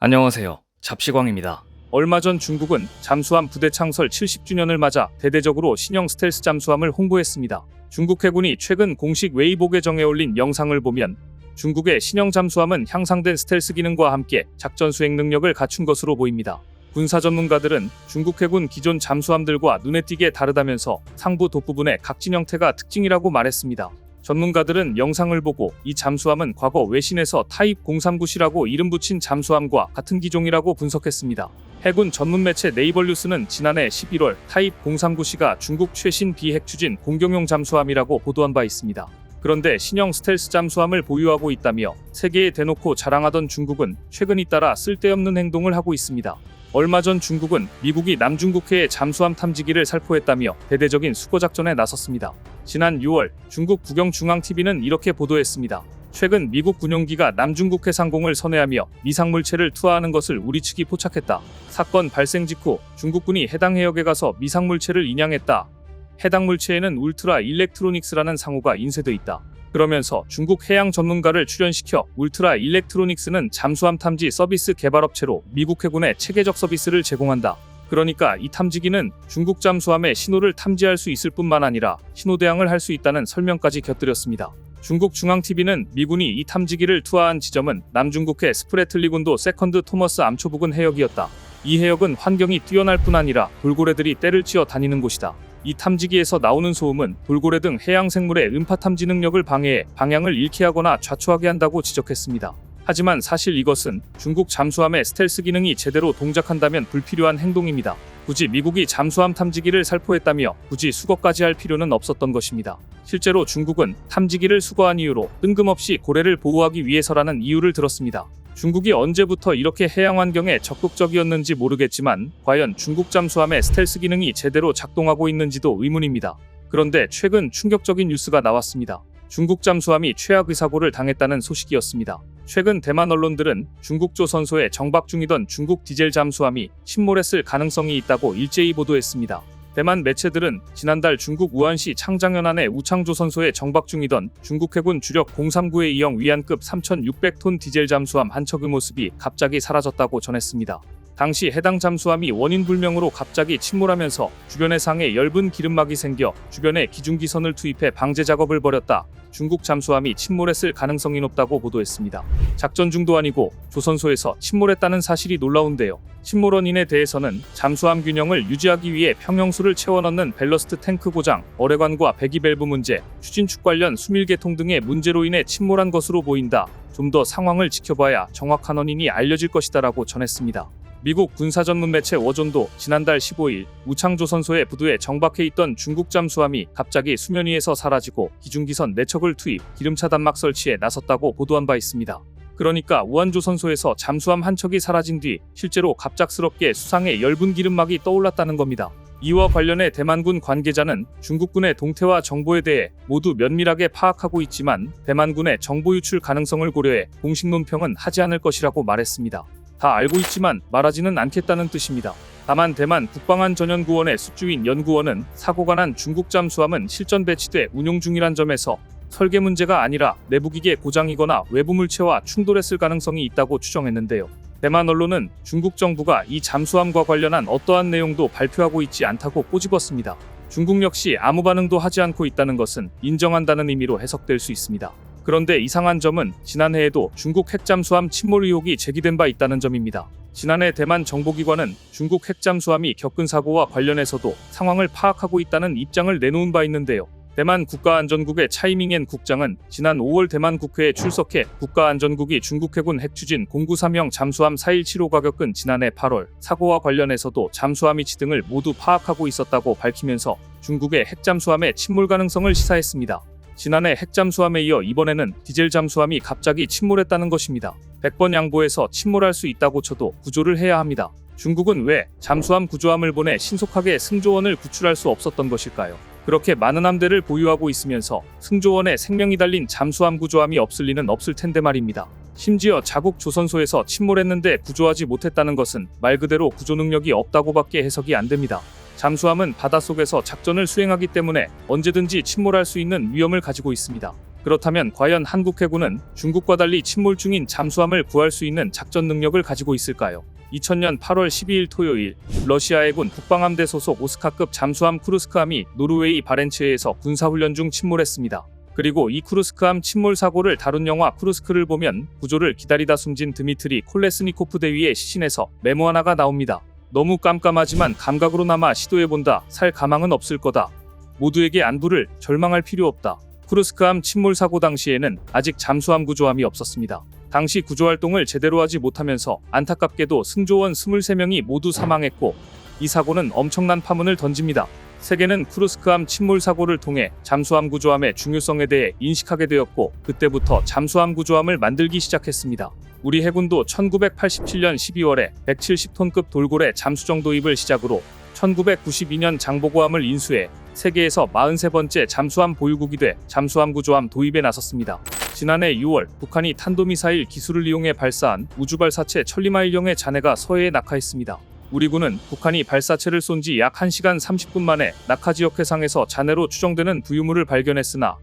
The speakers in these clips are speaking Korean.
안녕하세요. 잡시광입니다. 얼마 전 중국은 잠수함 부대 창설 70주년을 맞아 대대적으로 신형 스텔스 잠수함을 홍보했습니다. 중국 해군이 최근 공식 웨이보 계정에 올린 영상을 보면 중국의 신형 잠수함은 향상된 스텔스 기능과 함께 작전 수행 능력을 갖춘 것으로 보입니다. 군사 전문가들은 중국 해군 기존 잠수함들과 눈에 띄게 다르다면서 상부 돛부분의 각진 형태가 특징이라고 말했습니다. 전문가들은 영상을 보고 이 잠수함은 과거 외신에서 타입 039C라고 이름 붙인 잠수함과 같은 기종이라고 분석했습니다. 해군 전문 매체 네이버뉴스는 지난해 11월 타입 039C가 중국 최신 비핵 추진 공격용 잠수함이라고 보도한 바 있습니다. 그런데 신형 스텔스 잠수함을 보유하고 있다며 세계에 대놓고 자랑하던 중국은 최근 잇따라 쓸데없는 행동을 하고 있습니다. 얼마 전 중국은 미국이 남중국해의 잠수함 탐지기를 살포했다며 대대적인 수거작전에 나섰습니다. 지난 6월 중국 국영중앙TV는 이렇게 보도했습니다. 최근 미국 군용기가 남중국해 상공을 선회하며 미상물체를 투하하는 것을 우리 측이 포착했다. 사건 발생 직후 중국군이 해당 해역에 가서 미상물체를 인양했다. 해당 물체에는 울트라 일렉트로닉스라는 상호가 인쇄돼 있다. 그러면서 중국 해양 전문가를 출연시켜 울트라 일렉트로닉스는 잠수함 탐지 서비스 개발업체로 미국 해군에 체계적 서비스를 제공한다. 그러니까 이 탐지기는 중국 잠수함의 신호를 탐지할 수 있을 뿐만 아니라 신호 대항을 할 수 있다는 설명까지 곁들였습니다. 중국 중앙TV는 미군이 이 탐지기를 투하한 지점은 남중국해 스프래틀리 군도 세컨드 토머스 암초 부근 해역이었다. 이 해역은 환경이 뛰어날 뿐 아니라 돌고래들이 떼를 찌어 다니는 곳이다. 이 탐지기에서 나오는 소음은 돌고래 등 해양 생물의 음파 탐지 능력을 방해해 방향을 잃게 하거나 좌초하게 한다고 지적했습니다. 하지만 사실 이것은 중국 잠수함의 스텔스 기능이 제대로 동작한다면 불필요한 행동입니다. 굳이 미국이 잠수함 탐지기를 살포했다며 굳이 수거까지 할 필요는 없었던 것입니다. 실제로 중국은 탐지기를 수거한 이유로 뜬금없이 고래를 보호하기 위해서라는 이유를 들었습니다. 중국이 언제부터 이렇게 해양 환경에 적극적이었는지 모르겠지만 과연 중국 잠수함의 스텔스 기능이 제대로 작동하고 있는지도 의문입니다. 그런데 최근 충격적인 뉴스가 나왔습니다. 중국 잠수함이 최악의 사고를 당했다는 소식이었습니다. 최근 대만 언론들은 중국 조선소에 정박 중이던 중국 디젤 잠수함이 침몰했을 가능성이 있다고 일제히 보도했습니다. 대만 매체들은 지난달 중국 우한시 창장현안의 우창조선소에 정박 중이던 중국 해군 주력 039의 E형 위안급 3,600톤 디젤 잠수함 한 척의 모습이 갑자기 사라졌다고 전했습니다. 당시 해당 잠수함이 원인 불명으로 갑자기 침몰하면서 주변의 상에 엷은 기름막이 생겨 주변에 기중기선을 투입해 방제 작업을 벌였다. 중국 잠수함이 침몰했을 가능성이 높다고 보도했습니다. 작전 중도 아니고 조선소에서 침몰했다는 사실이 놀라운데요. 침몰 원인에 대해서는 잠수함 균형을 유지하기 위해 평형수를 채워넣는 밸러스트 탱크 고장, 어뢰관과 배기 밸브 문제, 추진축 관련 수밀계통 등의 문제로 인해 침몰한 것으로 보인다. 좀 더 상황을 지켜봐야 정확한 원인이 알려질 것이다라고 전했습니다. 미국 군사 전문 매체 워존도 지난달 15일 우창조선소의 부두에 정박해 있던 중국 잠수함이 갑자기 수면 위에서 사라지고 기중기선 4척을 투입, 기름차 단막 설치에 나섰다고 보도한 바 있습니다. 그러니까 우한조선소에서 잠수함 한 척이 사라진 뒤 실제로 갑작스럽게 수상에 엷은 기름막이 떠올랐다는 겁니다. 이와 관련해 대만군 관계자는 중국군의 동태와 정보에 대해 모두 면밀하게 파악하고 있지만 대만군의 정보 유출 가능성을 고려해 공식 논평은 하지 않을 것이라고 말했습니다. 다 알고 있지만 말하지는 않겠다는 뜻입니다. 다만 대만 국방안전연구원의 숙주인 연구원은 사고가 난 중국 잠수함은 실전 배치돼 운용 중이란 점에서 설계 문제가 아니라 내부기계 고장이거나 외부 물체와 충돌했을 가능성이 있다고 추정했는데요. 대만 언론은 중국 정부가 이 잠수함과 관련한 어떠한 내용도 발표하고 있지 않다고 꼬집었습니다. 중국 역시 아무 반응도 하지 않고 있다는 것은 인정한다는 의미로 해석될 수 있습니다. 그런데 이상한 점은 지난해에도 중국 핵잠수함 침몰 의혹이 제기된 바 있다는 점입니다. 지난해 대만 정보기관은 중국 핵잠수함이 겪은 사고와 관련해서도 상황을 파악하고 있다는 입장을 내놓은 바 있는데요. 대만 국가안전국의 차이밍엔 국장은 지난 5월 대만 국회에 출석해 국가안전국이 중국 해군 핵추진 093형 잠수함 4175가 겪은 지난해 8월 사고와 관련해서도 잠수함 위치 등을 모두 파악하고 있었다고 밝히면서 중국의 핵잠수함의 침몰 가능성을 시사했습니다. 지난해 핵잠수함에 이어 이번에는 디젤 잠수함이 갑자기 침몰했다는 것입니다. 100번 양보해서 침몰할 수 있다고 쳐도 구조를 해야 합니다. 중국은 왜 잠수함 구조함을 보내 신속하게 승조원을 구출할 수 없었던 것일까요? 그렇게 많은 함대를 보유하고 있으면서 승조원에 생명이 달린 잠수함 구조함이 없을 리는 없을 텐데 말입니다. 심지어 자국 조선소에서 침몰했는데 구조하지 못했다는 것은 말 그대로 구조 능력이 없다고밖에 해석이 안 됩니다. 잠수함은 바닷속에서 작전을 수행하기 때문에 언제든지 침몰할 수 있는 위험을 가지고 있습니다. 그렇다면 과연 한국 해군은 중국과 달리 침몰 중인 잠수함을 구할 수 있는 작전 능력을 가지고 있을까요? 2000년 8월 12일 토요일, 러시아 해군 북방함대 소속 오스카급 잠수함 쿠르스크함이 노르웨이 바렌츠해에서 군사훈련 중 침몰했습니다. 그리고 이 쿠르스크함 침몰 사고를 다룬 영화 쿠르스크를 보면 구조를 기다리다 숨진 드미트리 콜레스니코프 대위의 시신에서 메모 하나가 나옵니다. 너무 깜깜하지만 감각으로 남아 시도해본다. 살 가망은 없을 거다. 모두에게 안부를 절망할 필요 없다. 쿠르스크함 침몰 사고 당시에는 아직 잠수함 구조함이 없었습니다. 당시 구조활동을 제대로 하지 못하면서 안타깝게도 승조원 23명이 모두 사망했고, 이 사고는 엄청난 파문을 던집니다. 세계는 쿠르스크함 침몰 사고를 통해 잠수함 구조함의 중요성에 대해 인식하게 되었고, 그때부터 잠수함 구조함을 만들기 시작했습니다. 우리 해군도 1987년 12월에 170톤급 돌고래 잠수정 도입을 시작으로 1992년 장보고함을 인수해 세계에서 43번째 잠수함 보유국이 돼 잠수함 구조함 도입에 나섰습니다. 지난해 6월 북한이 탄도미사일 기술을 이용해 발사한 우주발사체 천리마일령의 잔해가 서해에 낙하했습니다. 우리 군은 북한이 발사체를 쏜 지 약 1시간 30분 만에 낙하지역 해상에서 잔해로 추정되는 부유물을 발견했으나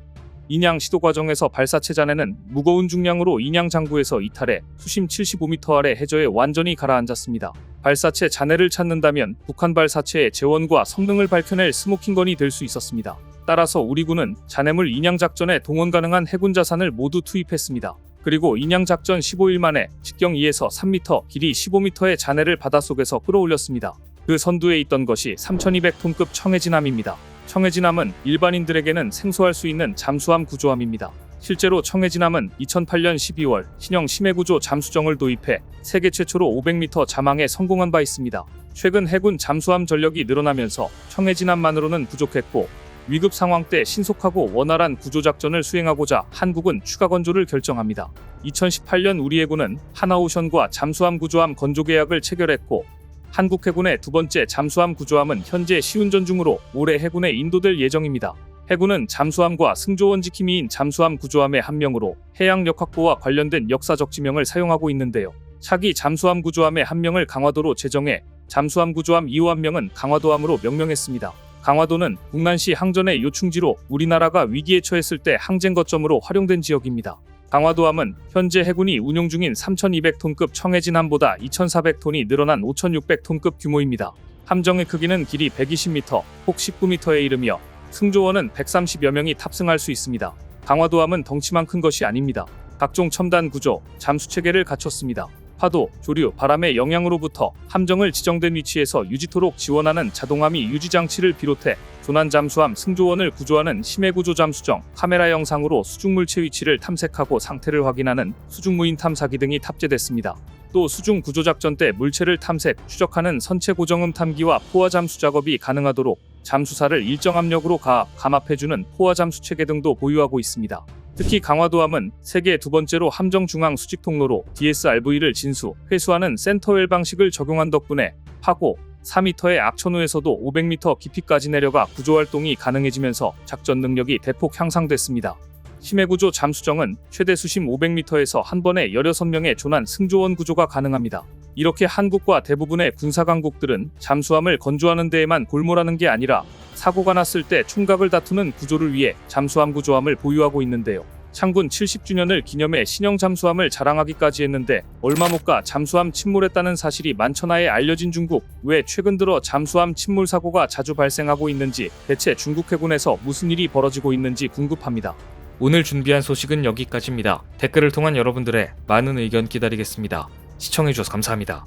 인양 시도 과정에서 발사체 잔해는 무거운 중량으로 인양 장구에서 이탈해 수심 75m 아래 해저에 완전히 가라앉았습니다. 발사체 잔해를 찾는다면 북한 발사체의 재원과 성능을 밝혀낼 스모킹건이 될 수 있었습니다. 따라서 우리 군은 잔해물 인양 작전에 동원 가능한 해군 자산을 모두 투입했습니다. 그리고 인양 작전 15일 만에 직경 2에서 3m, 길이 15m의 잔해를 바닷속에서 끌어올렸습니다. 그 선두에 있던 것이 3200톤급 청해진함입니다. 청해진함은 일반인들에게는 생소할 수 있는 잠수함 구조함입니다. 실제로 청해진함은 2008년 12월 신형 심해구조 잠수정을 도입해 세계 최초로 500m 자망에 성공한 바 있습니다. 최근 해군 잠수함 전력이 늘어나면서 청해진함만으로는 부족했고, 위급 상황 때 신속하고 원활한 구조작전을 수행하고자 한국은 추가 건조를 결정합니다. 2018년 우리 해군은 하나오션과 잠수함 구조함 건조 계약을 체결했고, 한국 해군의 두 번째 잠수함 구조함은 현재 시운전 중으로 올해 해군에 인도될 예정입니다. 해군은 잠수함과 승조원 지킴이인 잠수함 구조함의 한 명으로 해양력 확보와 관련된 역사적 지명을 사용하고 있는데요. 차기 잠수함 구조함의 한 명을 강화도로 제정해 잠수함 구조함 2호 한 명은 강화도함으로 명명했습니다. 강화도는 국난시 항전의 요충지로 우리나라가 위기에 처했을 때 항쟁 거점으로 활용된 지역입니다. 강화도함은 현재 해군이 운용 중인 3200톤급 청해진함보다 2400톤이 늘어난 5600톤급 규모입니다. 함정의 크기는 길이 120m, 폭 19m에 이르며 승조원은 130여 명이 탑승할 수 있습니다. 강화도함은 덩치만 큰 것이 아닙니다. 각종 첨단 구조, 잠수 체계를 갖췄습니다. 파도, 조류, 바람의 영향으로부터 함정을 지정된 위치에서 유지토록 지원하는 자동함이 유지장치를 비롯해 조난 잠수함 승조원을 구조하는 심해구조 잠수정, 카메라 영상으로 수중물체 위치를 탐색하고 상태를 확인하는 수중무인 탐사기 등이 탑재됐습니다. 또 수중 구조작전 때 물체를 탐색, 추적하는 선체 고정음 탐기와 포화 잠수 작업이 가능하도록 잠수사를 일정 압력으로 감압해주는 포화 잠수 체계 등도 보유하고 있습니다. 특히 강화도함은 세계 두 번째로 함정 중앙 수직 통로로 DSRV를 진수, 회수하는 센터웰 방식을 적용한 덕분에 파고 4m의 악천후에서도 500m 깊이까지 내려가 구조활동이 가능해지면서 작전 능력이 대폭 향상됐습니다. 심해구조 잠수정은 최대 수심 500m에서 한 번에 16명의 조난 승조원 구조가 가능합니다. 이렇게 한국과 대부분의 군사강국들은 잠수함을 건조하는 데에만 골몰하는 게 아니라 사고가 났을 때 총각을 다투는 구조를 위해 잠수함 구조함을 보유하고 있는데요. 창군 70주년을 기념해 신형 잠수함을 자랑하기까지 했는데 얼마 못 가 잠수함 침몰했다는 사실이 만천하에 알려진 중국. 왜 최근 들어 잠수함 침몰 사고가 자주 발생하고 있는지, 대체 중국 해군에서 무슨 일이 벌어지고 있는지 궁금합니다. 오늘 준비한 소식은 여기까지입니다. 댓글을 통한 여러분들의 많은 의견 기다리겠습니다. 시청해주셔서 감사합니다.